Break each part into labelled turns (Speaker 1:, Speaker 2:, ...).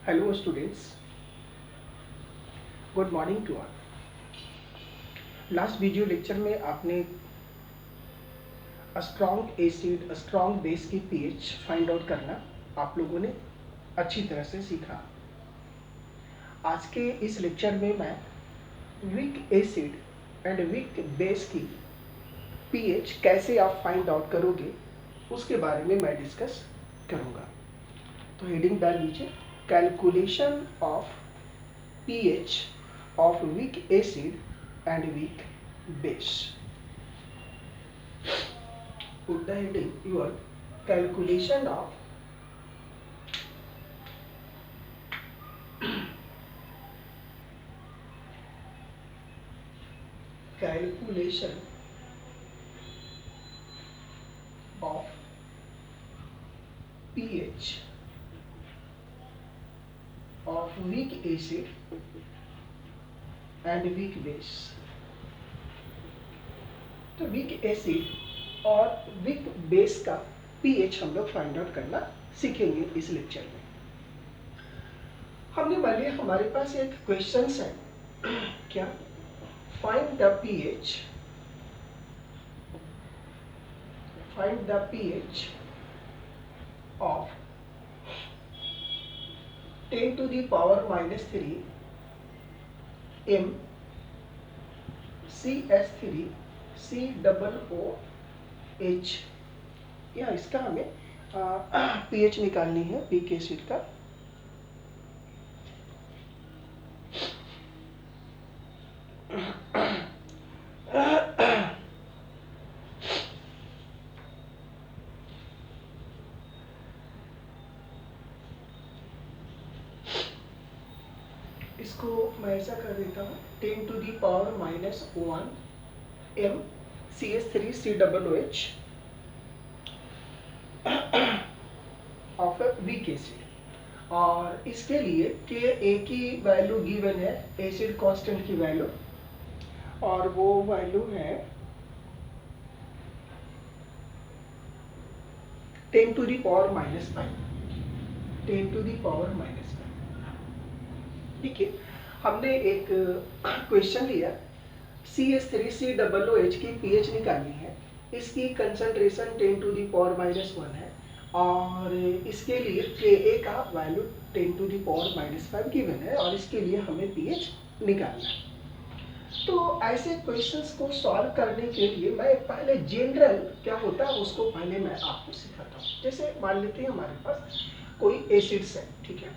Speaker 1: Hello students, good morning to all. Last video lecture में आपने strong acid strong base की pH find out करना आप लोगों ने अच्छी तरह से सीखा। आज के इस लेक्चर में मैं weak acid and weak base की पीएच कैसे आप फाइंड आउट करोगे उसके बारे में मैं डिस्कस करूँगा। तो हेडिंग डाल दीजिए, calculation of pH of weak acid and weak base. Put the heading your calculation of calculation of pH of weak acid and weak base. तो वीक एसिड और वीक बेस का पीएच हम लोग find out करना सीखेंगे इस lecture में। हमने मान लिया हमारे पास एक क्वेश्चन है, क्या? Find the pH of 10 to the power minus 3 M CS3 COOH। या इसका हमें पीएच निकालनी है वीक एसिड का। इसको मैं ऐसा कर देता हूँ, 10 to the power minus 1 M CS3 COOH of weak acid. और इसके लिए के ए की वैल्यू गिवन है, एसिड कांस्टेंट की वैल्यू, और वो वैल्यू है 10 to the power minus 5। 10 to the power minus 5। ठीक है, हमने एक क्वेश्चन लिया, CH3COOH की पीएच निकालनी है। इसकी concentration 10 to the power minus 1 है और इसके लिए Ka का value 10 to the power minus 5 given है और इसके लिए हमें पीएच निकालना है। तो ऐसे क्वेश्चंस को सॉल्व करने के लिए मैं पहले जनरल क्या होता है उसको पहले मैं आपको सिखाता हूँ। जैसे मान लेते हैं हमारे पास कोई एसिड्स है, ठीक है,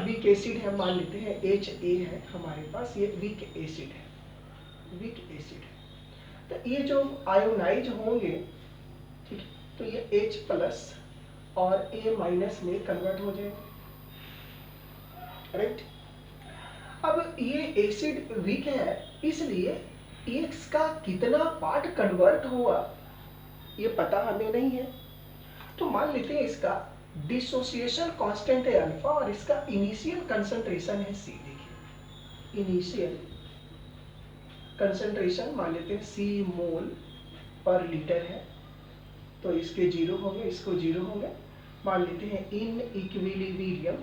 Speaker 1: वीक एसिड है, मान लेते हैं HA है हमारे पास, ये वीक एसिड है, वीक एसिड है। तो ये जो आयोनाइज होंगे, ठीक है, तो ये H प्लस और A माइनस में कन्वर्ट हो जाएगा, राइट। अब ये एसिड वीक है, इसलिए इसका कितना पार्ट कन्वर्ट हुआ ये पता हमें नहीं है। तो मान लेते हैं इसका डिसोसिएशन कांस्टेंट है अल्फा और इसका इनिशियल कंसंट्रेशन है C। देखिए इनिशियल कंसंट्रेशन मान लेते हैं C मोल पर लीटर है, तो इसके 0 होंगे, इसको 0 होंगे। मान लेते हैं इन इक्विलिब्रियम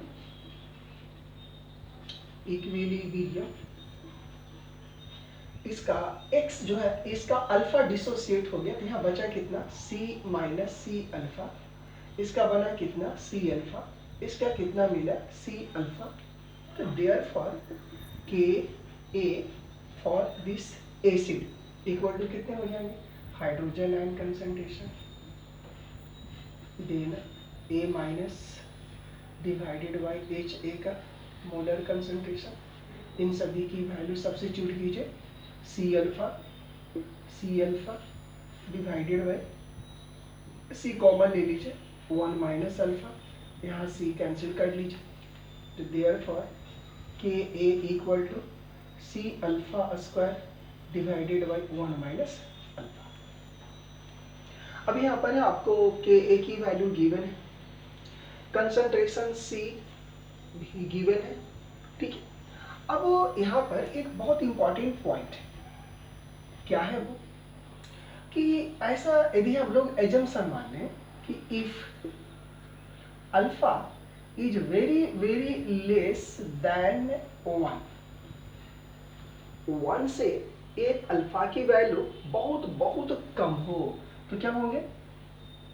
Speaker 1: इसका x जो है इसका अल्फा डिसोसिएट हो गया, तो यहाँ बचा कितना C माइनस C अल्फा, इसका बना कितना C अल्फा, इसका कितना मिला C अल्फा। तो therefore Ka for this acid equal to कितने हो जाएंगे, हाइड्रोजन आयन कंसंट्रेशन देना A minus divided by HA का मोलर कंसंट्रेशन, इन सभी की वैल्यू सब्स्टिट्यूट कीजिए, C alpha divided by C common ले लीजिए, 1 माइनस अल्फा, यहाँ C कैंसिल कर लीजिए। तो therefore Ka equal to C alpha square divided by 1 minus alpha. अब यहाँ पर आपको Ka की वैल्यू गिवन है, कंसंट्रेशन C भी गिवन है, ठीक है। अब यहाँ पर एक बहुत इंपॉर्टेंट पॉइंट है, क्या है वो, कि ऐसा यदि हम लोग एजम्पशन मान लें कि if alpha is very very less than 1, 1 से एक अल्फा की वैल्यू बहुत बहुत कम हो तो क्या होंगे,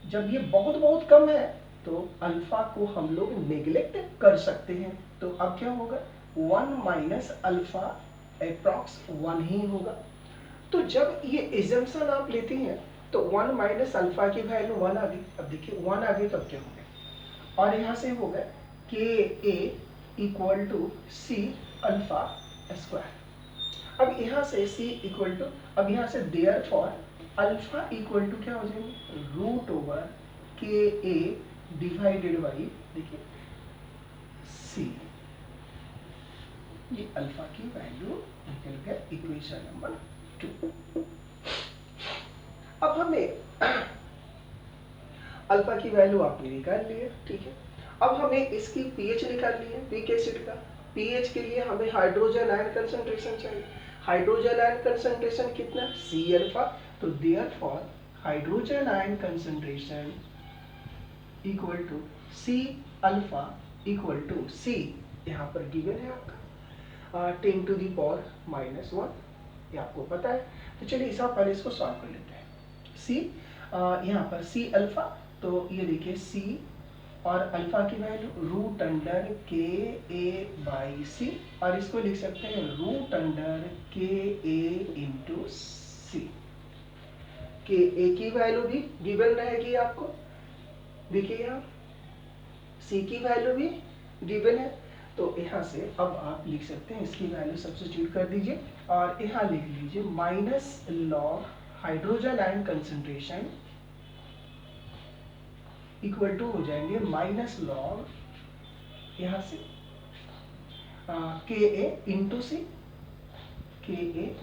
Speaker 1: जब ये बहुत बहुत कम है तो अल्फा को हम लोग नेग्लेक्ट कर सकते हैं। तो अब क्या होगा, 1 माइनस अल्फा अप्रॉक्स 1 ही होगा। तो जब ये एजम्पशन आप लेती हैं तो 1 माइनस अल्फा की वैल्यू 1 आ गई। अब देखिए 1 आ गई तो अब क्या हो गया, और यहाँ से होगा K a equal to C alpha square. अब यहाँ से c इक्वल टू, अब यहाँ से therefore alpha equal to क्या हो जाएंगे, root over K a divided by, देखिए c, ये अल्फा की वैल्यू निकल गया इक्वेशन नंबर 2। अब हमें अल्फा की वैल्यू आपने निकाल ली है, ठीक है। अब हमें इसकी पीएच निकालनी है, वीक एसिड का। पीएच के लिए हमें हाइड्रोजन आयन कंसंट्रेशन चाहिए। हाइड्रोजन आयन कंसंट्रेशन कितना, सी अल्फा। तो therefore hydrogen ion concentration equal to C alpha equal to C, यहाँ पर गिवन है आपका 10 टू द पावर -1, ये आपको पता है। तो चलिए इस पर इसको सॉल्व कर लेते हैं। सी यहाँ पर सी अल्फा, तो ये देखिए सी और अल्फा की वैल्यू रूट अंडर के ए बाई सी, और इसको लिख सकते हैं रूट अंडर के ए इंटू सी। के ए की वैल्यू भी गिवन रहेगी आपको, देखिए यहाँ सी की वैल्यू भी गिवन है। तो यहाँ से अब आप लिख सकते हैं, इसकी वैल्यू सब्स्टिट्यूट कर दीजिए और यहाँ लिख लीजिए minus log hydrogen ion concentration equal to हो जाएंगे माइनस लॉग यहाँ से के a into C, K a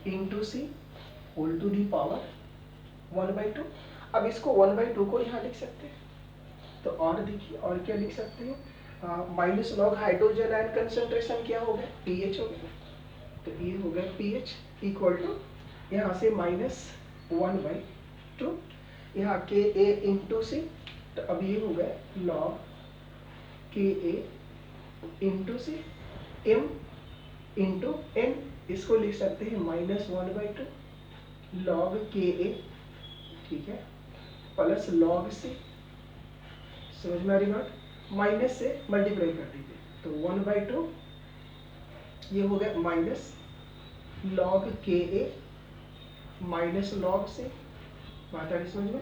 Speaker 1: into C whole to the power 1/2। अब इसको 1/2 को यहाँ लिख सकते हैं, तो और देखिए और क्या लिख सकते हैं, minus log hydrogen ion concentration क्या हो गया, पीएच हो गया। तो ये हो गया पीएच इक्वल टू यहाँ से -1/2, यहाँ के ए इंटू सी, तो अब ये हो गया लॉग के a into C, M into N, इसको लिख सकते हैं -1/2 लॉग के ए, ठीक है, प्लस लॉग सी, समझ में आ रही बात, माइनस से मल्टीप्लाई कर दीजिए तो 1/2, ये हो गया माइनस लॉग के ए माइनस लॉग से, बात आ रही समझ में,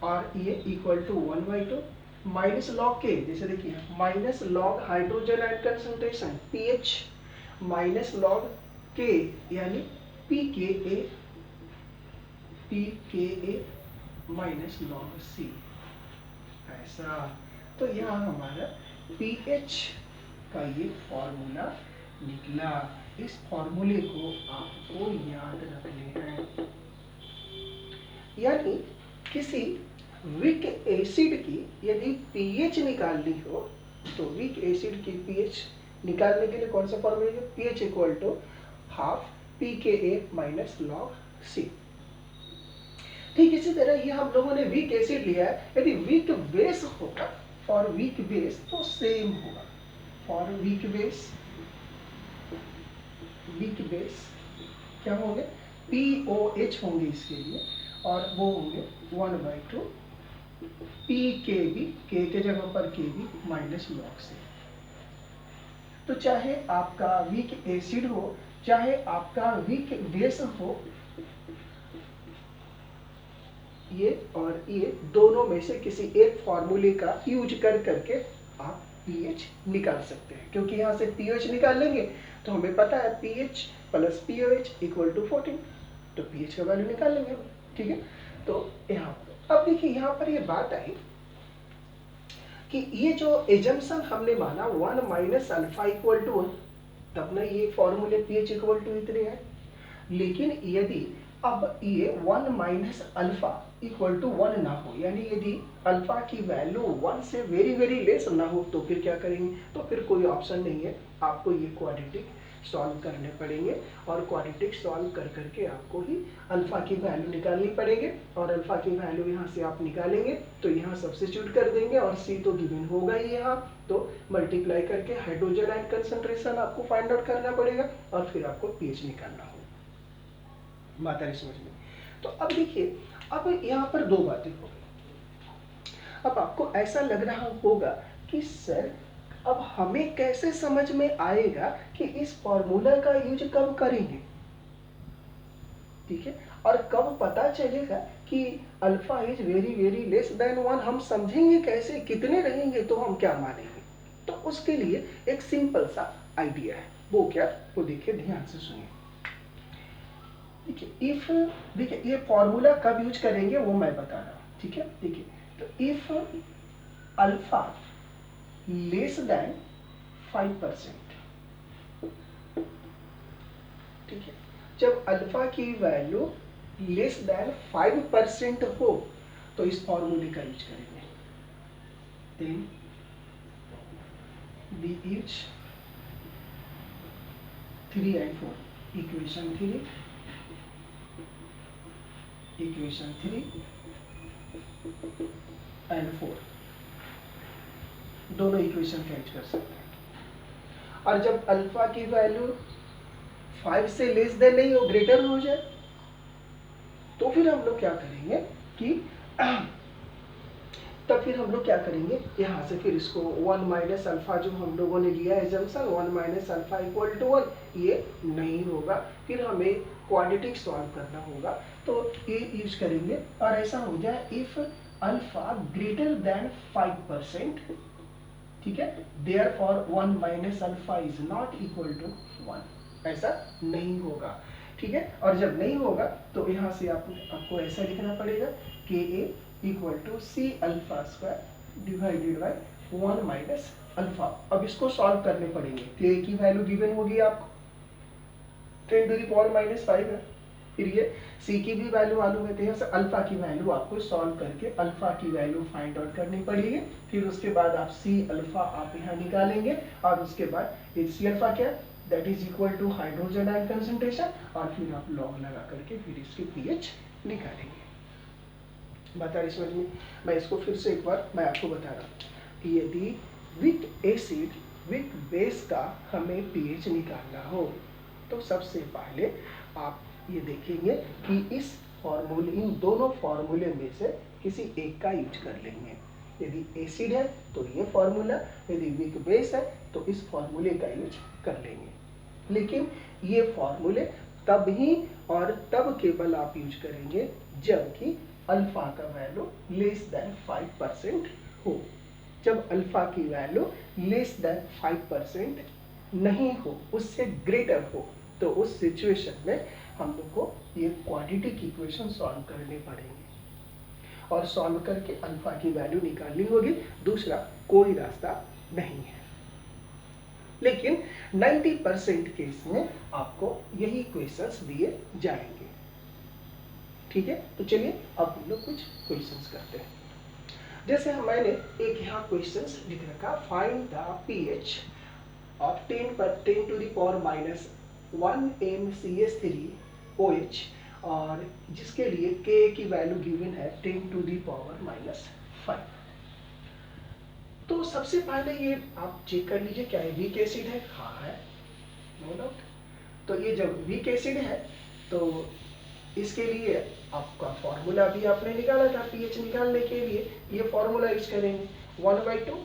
Speaker 1: और ये इक्वल टू 1/2 माइनस लॉग के, जैसे देखिए minus log hydrogen ion concentration pH minus log के यानी P K a minus log c, ऐसा। तो यहाँ हमारा पीएच का ये फॉर्मूला निकला। इस फॉर्मूले को आपको याद रखने हैं। यानी किसी वीक एसिड की यदि पीएच निकालनी हो तो वीक एसिड की पीएच निकालने के लिए कौन सा फॉर्मूला है, pH equal to half p K a minus log c. ठीक इसी तरह ये हम लोगों ने वीक एसिड लिया है, यदि वीक बेस होगा फॉर वीक बेस तो सेम होगा, फॉर वीक बेस क्या होंगे, POH होंगे इसके लिए, और वो होंगे 1/2 PKB, के जगह पर KB माइनस लॉग से। तो चाहे आपका वीक एसिड हो चाहे आपका वीक बेस हो, ये और ये दोनों में से किसी एक फॉर्मूले का यूज कर करके आप पीएच निकाल सकते हैं, क्योंकि यहाँ से पीएच निकाल लेंगे तो हमें पता है pH plus pOH equal to 14, तो पीएच का वैल्यू निकाल लेंगे हम, ठीक है। तो यहाँ अब देखिए यहाँ पर ये बात आई कि ये जो एजम्पशन हमने माना 1 माइनस अल्फा इक्वल टू 1, तब ना ये फॉर्मूले पीएच इक्वल टू इतने हैं। लेकिन यदि अब ये 1 माइनस अल्फा इक्वल टू 1 ना हो, यानी यदि अल्फा की वैल्यू 1 से वेरी वेरी लेस ना हो, तो फिर क्या करेंगे, तो फिर कोई ऑप्शन नहीं है, आपको ये क्वाड्रेटिक सॉल्व करने पड़ेंगे और क्वाड्रेटिक सॉल्व कर करके आपको ही अल्फा की वैल्यू निकालनी पड़ेगी और अल्फा की वैल्यू यहाँ से आप निकालेंगे तो यहाँ सब्स्टिट्यूट कर देंगे और सी तो गिवन होगा ही यहाँ, तो मल्टीप्लाई करके हाइड्रोजन आयन कंसंट्रेशन आपको फाइंड आउट करना पड़ेगा और फिर आपको पीएच निकालना होगा। बात आ रही समझ में? तो अब देखिए, अब यहाँ पर दो बातें हो गई। अब आपको ऐसा लग रहा होगा कि सर अब हमें कैसे समझ में आएगा कि इस फॉर्मूला का यूज कब करेंगे, ठीक है, और कब पता चलेगा कि alpha is very very less than 1, हम समझेंगे कैसे, कितने रहेंगे तो हम क्या मानेंगे। तो उसके लिए एक सिंपल सा आइडिया है, वो क्या, वो देखिए ध्यान से सुनिए। देखिए इफ, देखिए ये फॉर्मूला कब यूज करेंगे वो मैं बता रहा हूं, ठीक है। देखिए तो इफ अल्फा लेस देन 5%, ठीक है, जब अल्फा की वैल्यू लेस देन 5% हो तो इस फॉर्मूले का यूज करेंगे। Then we use 3 and 4, equation 3 and 4 दोनों इक्वेशन का यूज कर सकते हैं। और जब अल्फा की वैल्यू 5 से लेस देन नहीं हो, ग्रेटर हो जाए, तो फिर हम लोग क्या करेंगे कि तब फिर हम लोग क्या करेंगे, यहाँ से फिर इसको 1 माइनस अल्फा जो हम लोगों ने लिया assumption 1 minus alpha equal to 1, ये नहीं होगा, फिर हमें क्वाड्रेटिक सॉल्व करना होगा, तो ये यूज करेंगे और ऐसा हो जाए इफ अल्फा ग्रेटर देन 5%, ठीक है, therefore 1 minus alpha is not equal to 1, ऐसा नहीं होगा, ठीक है। और जब नहीं होगा तो यहाँ से आपको ऐसा लिखना पड़ेगा K a equal to C alpha square divided by 1 minus alpha. अब इसको सॉल्व करने पड़ेंगे, के की वैल्यू गिवन होगी आपको 10 टू द पावर -5 है, फिर ये सी की भी वैल्यू मालूम है, तो यहाँ से अल्फा की वैल्यू आपको सॉल्व करके अल्फा की वैल्यू फाइंड आउट करनी पड़ेगी, फिर उसके बाद आप सी अल्फा आप यहाँ निकालेंगे और उसके बाद सी अल्फा क्या, that is equal to hydrogen ion concentration, और फिर आप लॉग लगा करके फिर इसके पीएच निकालेंगे। बता रही समझ में? मैं इसको फिर से एक बार मैं आपको बता रहा हूँ, यदि विथ एसिड विथ बेस का हमें पीएच निकालना हो तो सबसे पहले आप ये देखेंगे कि इस फॉर्मूले, इन दोनों फॉर्मूले में से किसी एक का यूज कर लेंगे। यदि एसिड है तो ये फॉर्मूला, यदि वीक बेस है तो इस फॉर्मूले का यूज कर लेंगे। लेकिन ये फॉर्मूले तब ही और तब केवल आप यूज करेंगे जबकि अल्फा का वैल्यू लेस देन 5% हो। जब अल्फा की वैल्यू लेस देन 5% नहीं हो, उससे ग्रेटर हो, तो उस सिचुएशन में हम लोग को ये क्वाड्रेटिक इक्वेशन सॉल्व करने पड़ेंगे और सॉल्व करके अल्फा की वैल्यू निकालनी होगी, दूसरा कोई रास्ता नहीं है। लेकिन 90% केस में आपको यही क्वेश्चंस दिए जाएंगे, ठीक है। तो चलिए अब हम लोग कुछ क्वेश्चंस करते हैं। जैसे मैंने एक यहाँ क्वेश्चंस लिख रखा, find the pH of 10 to the power -1 MCH3OH, और जिसके लिए K की वैल्यू गिवन है 10 टू द पावर -5। तो सबसे पहले ये आप चेक कर लीजिए क्या है, वीक एसिड है, हाँ है, नो डाउट। तो ये जब वीक एसिड है तो इसके लिए आपका फॉर्मूला भी आपने निकाला था पीएच निकालने के लिए, ये फॉर्मूला यूज करेंगे 1/2,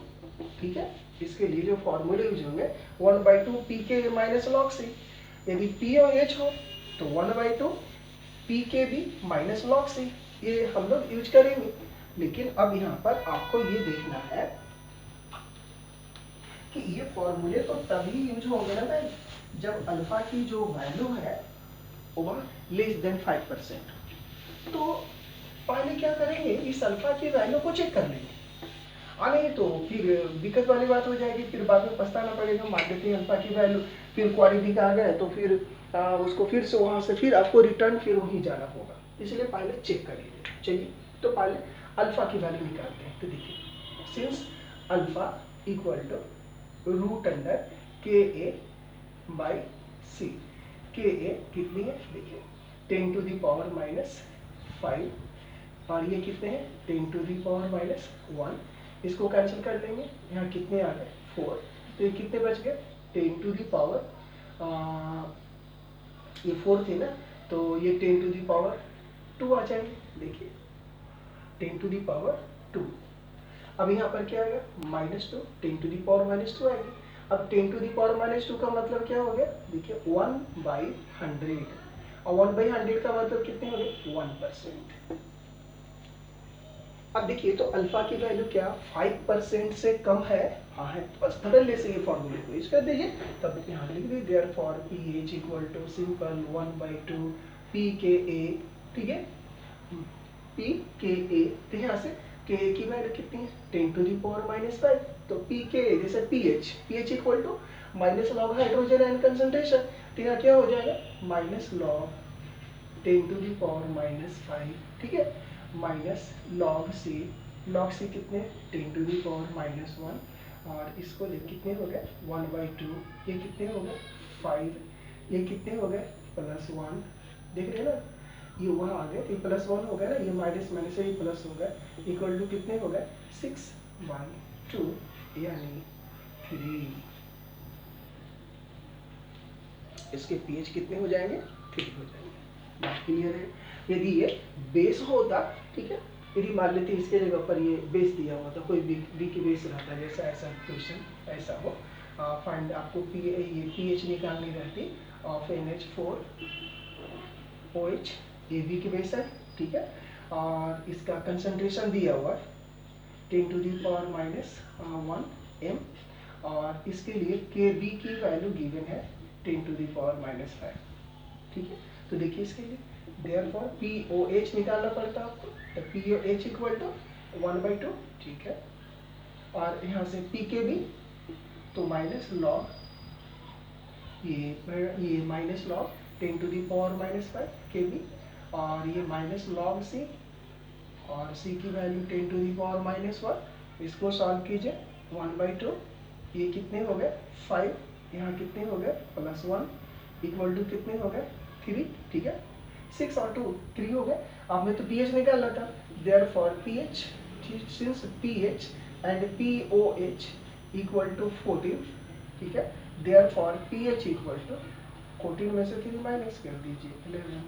Speaker 1: ठीक है। इसके लिए जो फॉर्मूले यूज होंगे 1/2 पीके माइनस लॉग सी, यदि पी और एच हो तो 1/2 पीके भी माइनस लॉग सी, ये हम लोग यूज करेंगे। लेकिन अब यहाँ पर आपको ये देखना है कि ये फॉर्मूले तो तभी यूज होंगे ना भाई जब अल्फा की जो वैल्यू है वो लेस देन 5%। तो पहले क्या करेंगे, इस अल्फा की वैल्यू को चेक कर लेंगे, नहीं तो फिर दिक्कत वाली बात हो जाएगी, फिर बाद में पछताना पड़ेगा। मान लेते हैं अल्फा की वैल्यू फिर क्वाड्रेटिक आ गए तो फिर उसको फिर से वहां से फिर आपको रिटर्न फिर वहीं जाना होगा, इसलिए पहले चेक कर लीजिए। चलिए तो पहले अल्फा की वैल्यू निकालते हैं। तो देखिए सिंस अल्फा इक्वल टू √के ए बाई सी। के ए कितनी है देखिए 10 टू दी पावर -5 और ये कितने हैं 10 टू दी पावर -1। इसको कैंसिल कर लेंगे, यहाँ कितने आ गए 4, तो ये कितने बच गए 10 टू दी पावर ये 4 थी ना, तो ये 10 टू दी पावर 2 आ जाएंगे। देखिए 10 टू दी पावर 2। अब यहाँ पर क्या आएगा -2, 10 टू दी पावर -2 आएगी। अब 10 टू दी पावर -2 का मतलब क्या हो गया देखिए 1/100 और 1/100 का मतलब कितने हो गए 1%। अब देखिए तो अल्फा की वैल्यू क्या 5% से कम है, हाँ है, तो बस धड़ल्ले से ये फॉर्मूले को यूज कर दीजिए। तब यहाँ लिख दीजिए therefore pH equal to simple 1/2 pKa, ठीक है पीकेए। तो यहाँ से के की वैल्यू कितनी है 10 टू दी पावर -5, तो पीके जैसे pH equal to minus log hydrogen ion concentration, तो यहाँ क्या हो जाएगा minus log 10 to the power -5, ठीक है, माइनस लॉग सी कितने 10 टू दी पावर -1 और इसको ले कितने हो गए 1/2, ये कितने हो गए 5, ये कितने हो गए +1, देख रहे हैं ना ये वहाँ आ गए, ये +1 हो गया ना, ये माइनस माइनस से ये प्लस हो गया, इक्वल टू कितने हो गए 6/2 यानी 3। इसके पीएच कितने हो जाएंगे 3 हो जाएंगे। बात क्लियर है। यदि ये बेस होता, ठीक है, यदि मान लेते इसके जगह पर ये बेस दिया हुआ था, कोई बी की बेस रहता, जैसा ऐसा क्वेश्चन ऐसा हो, फाइंड आपको ये पीएच निकालनी रहती ऑफ NH4 OH, ये बी की बेस है, ठीक है, और इसका कंसंट्रेशन दिया हुआ 10 टू दी पावर -1 m और इसके लिए के बी की वैल्यू गिवन है 10 टू दी पावर -5, ठीक है। तो देखिए इसके लिए देयरफॉर POH निकालना पड़ता है आपको, तो POH इक्वल टू 1/2, ठीक है, और यहाँ से PKB तो माइनस लॉग ये minus log 10 to the power -5 KB और ये माइनस लॉग C और C की वैल्यू 10 टू दी पावर -1, इसको सॉल्व कीजिए 1/2, ये कितने हो गए 5, यहाँ कितने हो गए +1 इक्वल टू कितने हो गए 3, ठीक है, 6 और 2 3 हो गए। आपने तो पीएच निकालना था, therefore pH since pH and pOH equal to 14, ठीक है, देयरफॉर पीएच इक्वल टू 14 में से 3 माइनस कर दीजिए 11।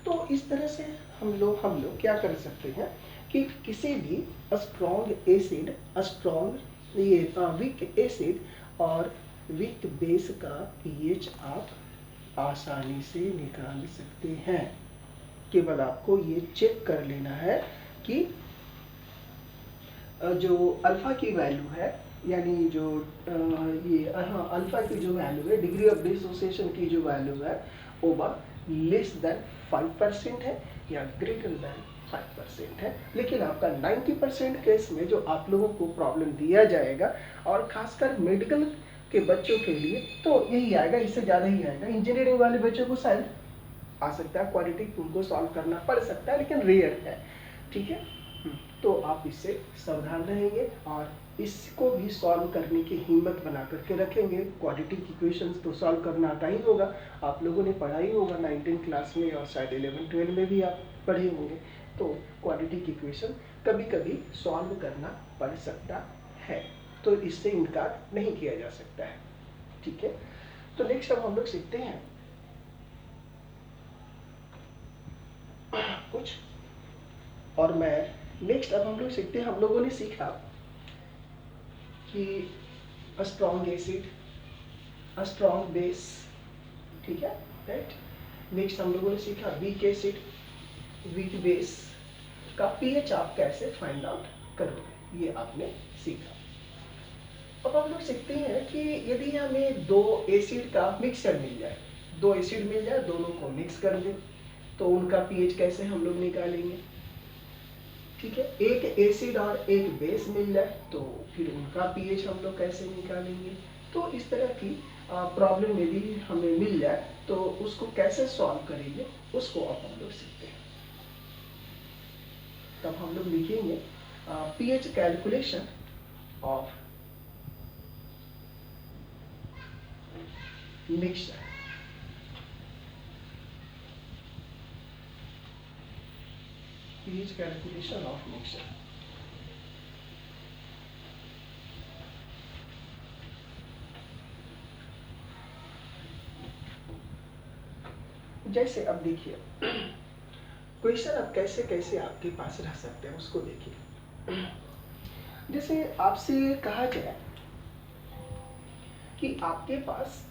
Speaker 1: तो इस तरह से हम लोग क्या कर सकते हैं कि किसी भी स्ट्रॉन्ग एसिड, स्ट्रॉन्ग ये वीक एसिड और वीक बेस का पीएच आप आसानी से निकाल सकते हैं। केवल आपको ये चेक कर लेना है कि जो अल्फा की वैल्यू है, यानी जो अल्फा की जो वैल्यू है, डिग्री ऑफ डिसोसिएशन की जो वैल्यू है वो लेस देन 5% है या ग्रेटर देन 5% है। लेकिन आपका 90% केस में जो आप लोगों को प्रॉब्लम दिया जाएगा और खासकर मेडिकल के बच्चों के लिए तो यही आएगा, इससे ज़्यादा ही आएगा। इंजीनियरिंग वाले बच्चों को शायद आ सकता है, क्वालिटी उनको सॉल्व करना पड़ सकता है, लेकिन रेयर है, ठीक है। तो आप इससे सावधान रहेंगे और इसको भी सॉल्व करने की हिम्मत बना करके रखेंगे। क्वाड्रेटिक इक्वेशंस तो सॉल्व करना आता ही होगा, आप लोगों ने पढ़ा ही होगा 9th क्लास में और शायद 11-12 में भी आप पढ़े होंगे। तो क्वाड्रेटिक इक्वेशन कभी कभी सॉल्व करना पड़ सकता है, तो इससे इनकार नहीं किया जा सकता है, ठीक है। तो नेक्स्ट अब हम लोग सीखते हैं कुछ, और मैं नेक्स्ट अब हम लोग सीखते हैं, हम लोगों ने सीखा कि स्ट्रॉन्ग एसिड, स्ट्रॉन्ग बेस, ठीक है, राइट। नेक्स्ट हम लोगों ने सीखा वीक एसिड, वीक बेस का पीएच आप कैसे फाइंड आउट करोगे, ये आपने सीखा। अब हम लोग सीखते हैं कि यदि हमें दो एसिड का मिक्सचर मिल जाए, दो एसिड मिल जाए, दोनों को मिक्स कर दें, तो उनका पीएच कैसे हम लोग निकालेंगे, ठीक है। एक एसिड और एक बेस मिल जाए तो फिर उनका पीएच हम लोग कैसे निकालेंगे। तो इस तरह की प्रॉब्लम यदि हमें मिल जाए तो उसको कैसे सॉल्व करेंगे, उसको अब हम लोग सीखते हैं। तब हम लोग लिखेंगे pH calculation of mixture, pH calculation of mixture. जैसे अब देखिए क्वेश्चन अब कैसे कैसे आपके पास रह सकते हैं उसको देखिए। जैसे आपसे कहा जाए कि आपके पास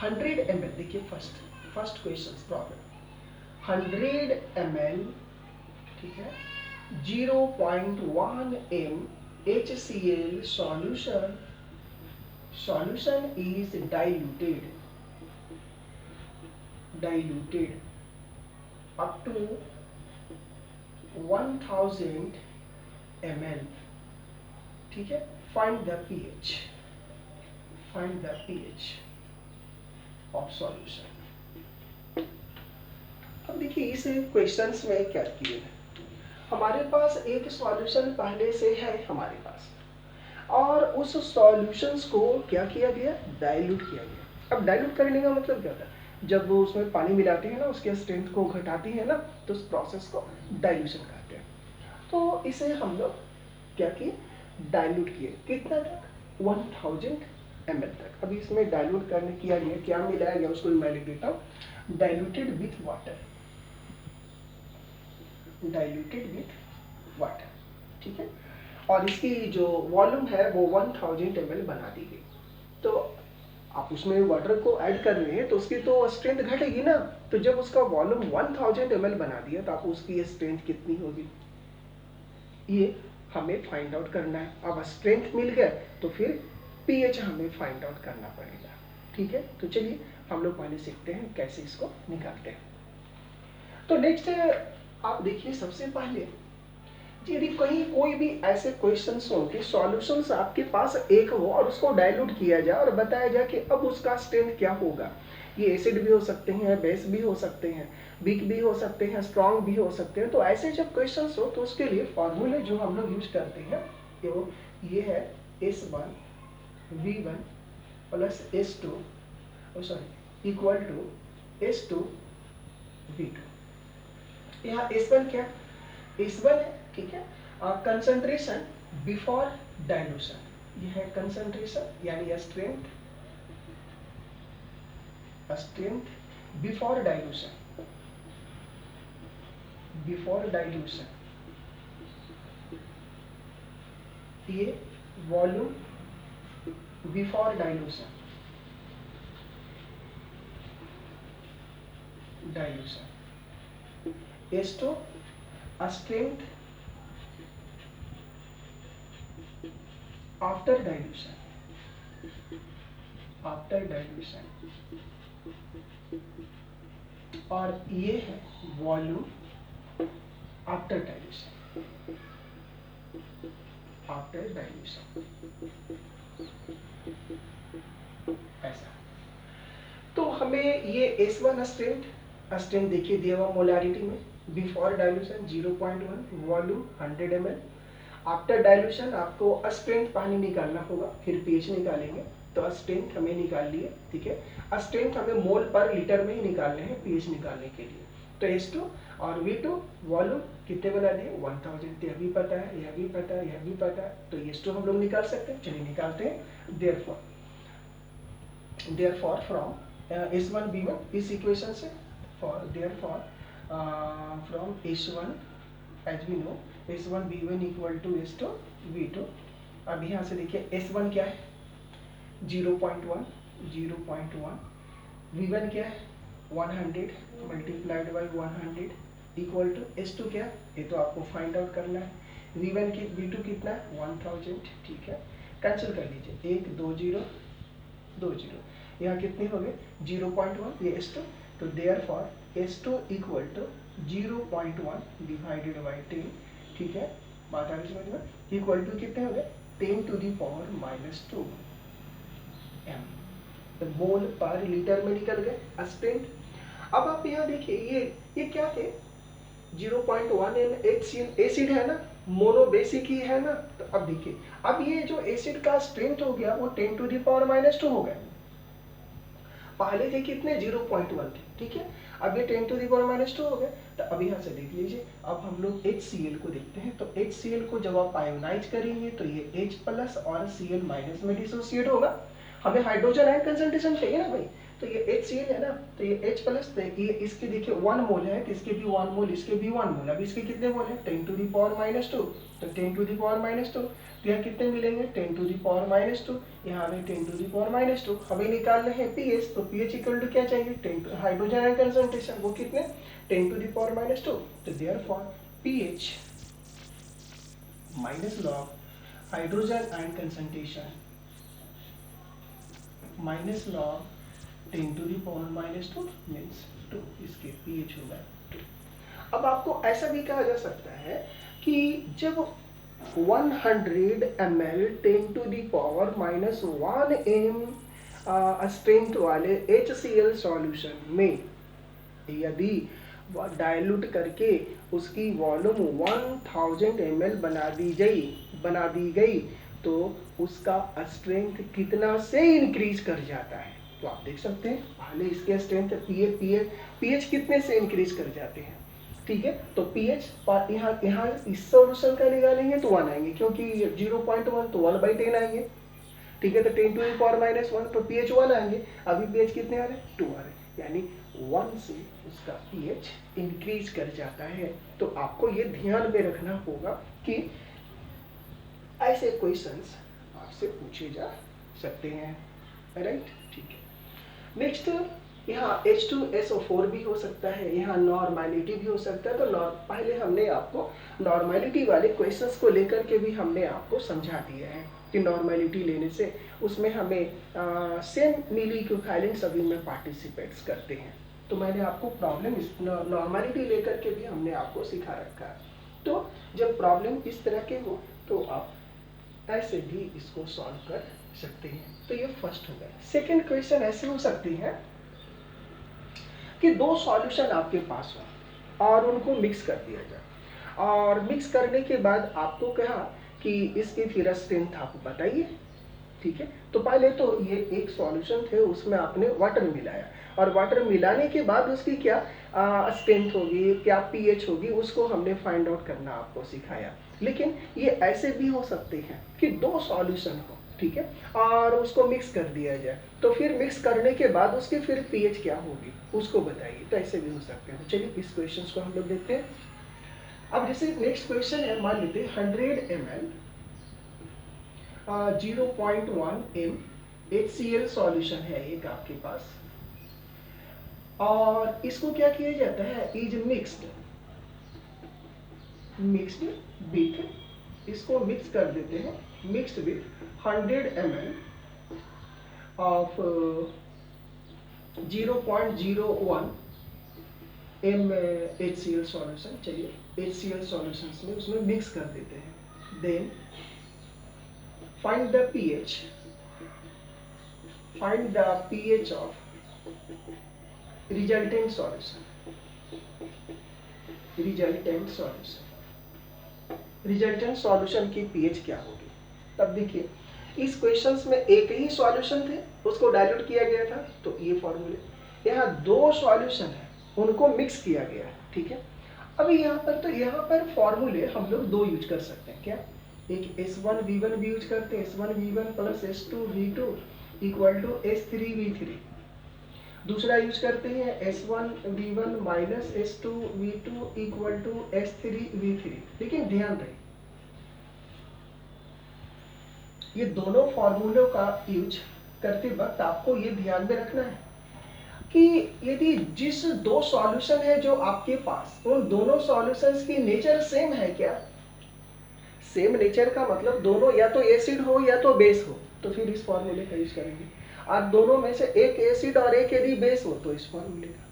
Speaker 1: 100 ml, देखिए फर्स्ट क्वेश्चन प्रॉब्लम 100 ml, ठीक है, 0.1 m HCl solution is diluted up to 1000 ml, ठीक है, find the pH of solution। अब देखिए इस क्वेश्चंस में क्या किए हैं, हमारे पास एक सॉल्यूशन पहले से है हमारे पास, और उस सॉल्यूशंस को क्या किया गया, डाइल्यूट किया गया। अब डाइल्यूट करने का मतलब क्या होता है, जब वो उसमें पानी मिलाते हैं ना, उसके स्ट्रेंथ को घटाती है ना, तो उस प्रोसेस को डाइल्यूशन कहते हैं। तो इसे हम लोग क्या किए, डाइल्यूट किए, कितना तक, 1000 ml तक। अभी इसमें डाइल्यूट करने किया गया, क्या मिलाया गया उसको मैं लिख देता हूँ, डाइल्यूटेड विथ वाटर, ठीक है। और इसकी जो वॉल्यूम है वो 1000 ml बना दी गई। तो आप उसमें वाटर को ऐड कर रहे हैं तो उसकी तो स्ट्रेंथ घटेगी ना, तो जब उसका वॉल्यूम 1000 ml बना दिया तो आप उसकी स्ट्रेंथ कितनी होगी, ये हमें फाइंड आउट करना है। अब स्ट्रेंथ मिल गया तो फिर पीएच हमें फाइंड आउट करना पड़ेगा, ठीक है। तो चलिए हम लोग पहले सीखते हैं कैसे इसको निकालते हैं। तो नेक्स्ट आप देखिए, सबसे पहले यदि कहीं कोई भी ऐसे क्वेश्चंस हो कि सॉल्यूशंस आपके पास एक हो और उसको डाइल्यूट किया जाए और बताया जाए कि अब उसका स्ट्रेंथ क्या होगा, ये एसिड भी हो सकते हैं, बेस भी हो सकते हैं, वीक भी हो सकते हैं, स्ट्रॉन्ग भी हो सकते हैं। तो ऐसे जब क्वेश्चंस हो तो उसके लिए फॉर्मूले जो हम लोग यूज करते हैं ये है S1V1 plus S2 sorry equal to S2V2। यहाँ S1 क्या, S1 है, ठीक है, कंसंट्रेशन बिफोर डाइल्यूशन, ये है कंसंट्रेशन यानी स्ट्रेंथ बिफोर डाइल्यूशन, ये volume before dilution, S2 strength after dilution, और ये है वॉल्यूम आफ्टर डाइल्यूशन, ऐसा। तो हमें ये S1 स्ट्रेंथ देखिए दिया हुआ मोलारिटी में, before dilution 0.1, volume 100 ml, after dilution आपको स्ट्रेंथ पानी निकालना होगा, फिर पीएच निकालेंगे, तो स्ट्रेंथ हमें निकाल लिए, ठीक है। स्ट्रेंथ हमें मोल पर लीटर में ही निकालने हैं पीएच निकालने के लिए। तो S2 और V2 वॉल्यूम कितने बना दिए, 1000, यह भी पता है, यह भी पता है, यह भी पता है, तो S2 हम लोग निकाल सकते हैं, चलिए निकालते हैं। देयरफॉर फ्रॉम S1V1 इस इक्वेशन से, from S1 as we know S1V1 equal to S2V2। अब यहाँ से देखिए S1 क्या है, 0.1, V1 क्या है 100 multiplied by 100 equal to S2 क्या है, ये तो आपको फाइंड आउट करना है। V2 कितना है 1000, ठीक है, कैंसिल कर लीजिए, 1 2 0 2 0, यहाँ कितने हो गए 0.1, ये S2, तो therefore S2 equal to 0.1 divided by 10, ठीक है, बात आ रही समझ में, इक्वल टू कितने हो गए 10 टू द पावर -2 m, तो मोल पर लीटर में निकल गए स्ट्रेंथ। अब आप यहाँ देखिए ये क्या थे 0.1 m एसिड है ना, मोनोबेसिक ही है ना। तो अब देखिए, अब ये जो एसिड का स्ट्रेंथ हो गया वो 10⁻⁻² हो गया। पहले थे कितने, 0.1 थे, ठीक है। अब ये 10⁻² हो गए। तो अब यहाँ से देख लीजिए, अब हम लोग HCl को देखते हैं। तो HCl को जब आप आयोनाइज करेंगे तो ये H प्लस और Cl माइनस में डिसोसिएट होगा। हमें हाइड्रोजन आयन कंसंट्रेशन चाहिए ना भाई, तो ये HCl है ना, तो ये H प्लस, तो ये इसके देखिए 1 मोल है, तो इसके भी 1 मोल, इसके भी 1 मोल। अब इसके कितने मोल है, 10⁻², तो 10⁻², तो यहाँ कितने मिलेंगे, 10⁻², यहाँ में 10⁻²। हमें निकालना है पीएच, तो पीएच इक्वल टू क्या चाहिए, 10 हाइड्रोजन आयन कंसंट्रेशन, वो कितने, 10⁻²। तो therefore pH minus log hydrogen ion concentration minus log 10⁻² means 2, इसके पीएच होगा 2। अब आपको ऐसा भी कहा जा सकता है कि जब 100 ml 10⁻⁻1 m स्ट्रेंथ वाले HCl सॉल्यूशन में यदि डाइल्यूट करके उसकी वॉल्यूम 1000 ml बना दी गई तो उसका स्ट्रेंथ कितना से इंक्रीज कर जाता है। तो आप देख सकते हैं पहले इसके स्ट्रेंथ पीएच कितने से इंक्रीज कर जाते हैं, ठीक है। तो पीएच यहाँ इस सॉल्यूशन का निकालेंगे तो 1 आएंगे, क्योंकि 0.1 तो 1/10 आएंगे, ठीक है। तो 10⁻⁻1 तो पीएच 1 आएंगे। अभी पीएच कितने आ रहे हैं, 2 आ रहे हैं, यानी 1 से उसका पीएच इंक्रीज कर जाता है। तो आपको ये ध्यान में रखना होगा कि ऐसे क्वेश्चंस आपसे पूछे जा सकते हैं, राइट, ठीक है। नेक्स्ट, यहाँ H2SO4 भी हो सकता है, यहाँ नॉर्मैलिटी भी हो सकता है। तो पहले हमने आपको नॉर्मैलिटी वाले क्वेश्चंस को लेकर के भी हमने आपको समझा दिया है कि नॉर्मैलिटी लेने से उसमें हमें सेम मिली इक्विवेलेंट सभी में पार्टिसिपेट्स करते हैं। तो मैंने आपको प्रॉब्लम नॉर्मैलिटी लेकर के भी हमने आपको सिखा रखा है। तो जब प्रॉब्लम इस तरह के हो तो आप ऐसे भी इसको सॉल्व कर सकते हैं। तो ये फर्स्ट हो गया। सेकेंड क्वेश्चन ऐसे हो सकती है कि 2 सॉल्यूशन आपके पास हो और उनको मिक्स कर दिया जाए, और मिक्स करने के बाद आपको कहा कि इसकी फिर स्ट्रेंथ आप बताइए, ठीक है। तो पहले तो ये एक सॉल्यूशन थे, उसमें आपने वाटर मिलाया, और वाटर मिलाने के बाद उसकी क्या स्ट्रेंथ होगी, क्या पीएच होगी, उसको हमने फाइंड आउट करना आपको सिखाया। लेकिन ये ऐसे भी हो सकते हैं कि 2 सॉल्यूशन हो, ठीक है, और उसको मिक्स कर दिया जाए, तो फिर मिक्स करने के बाद उसकी फिर पीएच क्या होगी उसको बताइए। तो ऐसे भी हो सकते हैं। चलिए इस क्वेश्चन को हम लोग देखते हैं। अब जैसे नेक्स्ट क्वेश्चन है, मान लेते हैं 100 ml 0.1 m HCl सॉल्यूशन है एक आपके पास, और इसको क्या किया जाता है, इज मिक्स्ड विथ, इसको मिक्स कर देते हैं, mixed with 100 ml of 0.01 m HCl solution. चलिए HCl सॉल्यूशंस में उसमें मिक्स कर देते हैं। Then find the pH of resultant solution। Resultant solution की पीएच क्या होगी। तब देखिए इस क्वेश्चंस में एक ही सॉल्यूशन थे, उसको डाइल्यूट किया गया था, तो ये फॉर्मूले। यहाँ 2 सॉल्यूशन है, उनको मिक्स किया गया है, ठीक है। अभी यहाँ पर फॉर्मूले हम लोग 2 यूज कर सकते हैं। क्या, एक S1V1 भी यूज करते हैं, S1V1 plus S2V2 equal to S3V3। दूसरा यूज करते हैं S1V1 minus S2V2 equal to S3V3। लेकिन ध्यान रहे, ये दोनों फॉर्मूलों का यूज करते वक्त आपको ये ध्यान में रखना है कि यदि जिस 2 सॉल्यूशन है जो आपके पास, उन दोनों सॉल्यूशंस की नेचर सेम है क्या। सेम नेचर का मतलब दोनों या तो एसिड हो या तो बेस हो, तो फिर इस फॉर्मूले का यूज करेंगे। और दोनों में से एक एसिड और एक यदि बेस हो तो इस फॉर्मूले का,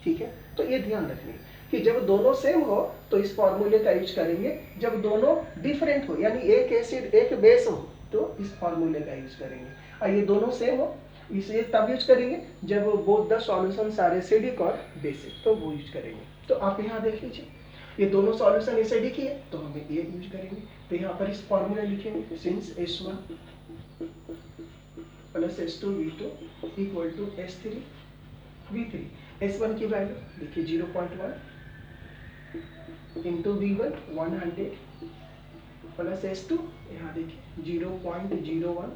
Speaker 1: ठीक है। तो ये ध्यान रखिए कि जब दोनों सेम हो तो इस फॉर्मूले का यूज करेंगे, जब दोनों डिफरेंट हो यानी एक एसिड एक बेस हो तो इस फॉर्मूले का यूज करेंगे, और ये दोनों सेम हो इसे तब यूज करेंगे जब both the solutions are acidic और बेसिक, तो वो यूज करेंगे। तो आप यहाँ देख लीजिए, ये दोनों सॉल्यूशन एसिडिक ही है तो हमें ये यूज करेंगे। तो यहाँ पर इस फॉर्मूला लिखेंगे since S1 plus S2 V2 equal to S3 V3। S1 की वैल्यू देखिए 0.1 इंटू V1 100 प्लस S2 यहाँ देखिए 0.01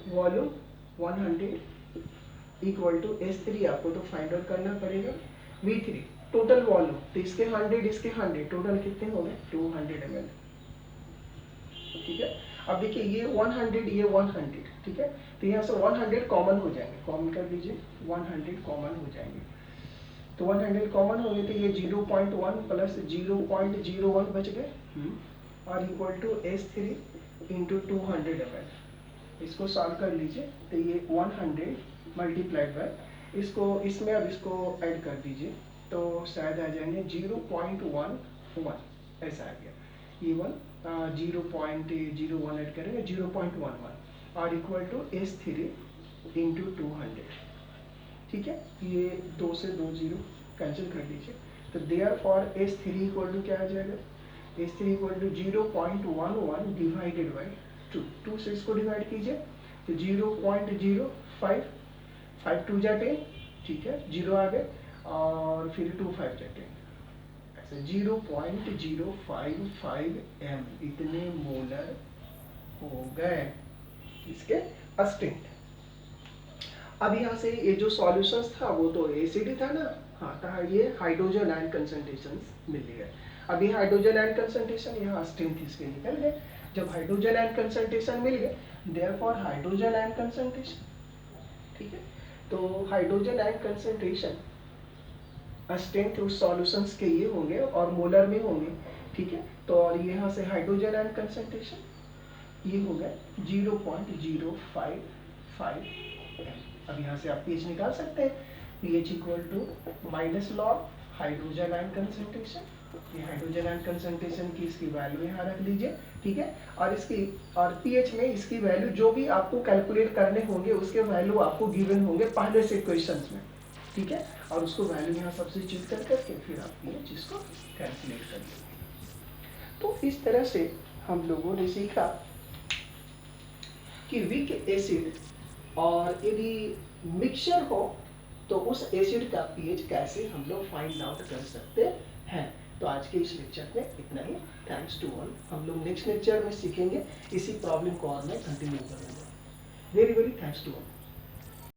Speaker 1: वॉल्यूम 100 इक्वल टू S3 आपको तो फाइंड आउट करना पड़ेगा V3 टोटल वॉल्यूम। तो इसके 100 इसके 100 टोटल कितने हो गए 200 ml। ठीक है, अब देखिए ये 100 ये 100 ठीक है, तो यहाँ से 100 कॉमन हो जाएंगे, कॉमन कर दीजिए 100 कॉमन हो जाएंगे। तो 100 कॉमन हो गए तो ये 0.1 प्लस 0.01 बच गए और equal to S3 into 200 ml। इसको सॉल्व कर लीजिए तो ये 100 मल्टीप्लाइड बाय इसको इसमें अब इसको ऐड कर दीजिए तो शायद आ जाएंगे 0.11 ऐसा आ गया। ये 0.01 ऐड करेंगे 0.11 और इक्वल टू S3 इंटू 200। ठीक है, ये 2 से 2 जीरो कैंसिल कर लीजिए तो देयरफॉर S3 इक्वल टू क्या आ जाएगा S3 equal to 0.11 divided by 2 से इसको डिवाइड कीजिए तो 0.05 5 2 जा 10 ठीक है, 0 आ गए और फिर 2 5 जा 10 ऐसे 0.055 m इतने मोलर हो गए इसके अस्टेंट। अब यहाँ से ये जो सॉल्यूशंस था वो तो एसिड था ना, हाँ था, ये हाइड्रोजन आयन कंसंट्रेशन मिल गए। अब ये हाइड्रोजन आयन कंसंट्रेशन यहाँ स्ट्रेंथ इसके निकल गए। जब हाइड्रोजन आयन कंसंट्रेशन मिल गए देयरफॉर हाइड्रोजन आयन कंसंट्रेशन, ठीक है, तो हाइड्रोजन आयन कंसंट्रेशन स्ट्रेंथ उस सॉल्यूशंस के ये होंगे और मोलर में होंगे। ठीक है, तो और यहाँ से हाइड्रोजन आयन कंसंट्रेशन ये हो गया 0.055 m। अब यहाँ से आप pH निकाल सकते हैं, pH equal to minus log hydrogen ion concentration, ये हाइड्रोजन आयन कंसंट्रेशन की इसकी वैल्यू यहाँ रख लीजिए। ठीक है, और इसकी और pH में इसकी वैल्यू जो भी आपको कैलकुलेट करने होंगे उसके वैल्यू आपको गिवन होंगे पहले से क्वेश्चंस में। ठीक है, और उसको वैल्यू यहाँ सब्स्टिट्यूट कर करके फिर आप pH इसको कैलकुलेट कर लेंगे। तो इस तरह से हम लोगों ने सीखा कि वीक एसिड और यदि मिक्सचर हो तो उस एसिड का pH कैसे हम लोग फाइंड आउट कर सकते हैं। तो आज के इस लेक्चर में इतना ही। Thanks to all. हम लोग नेक्स्ट लेक्चर में सीखेंगे, इसी प्रॉब्लम को और मैं कंटिन्यू करूँगा। Very very thanks to all.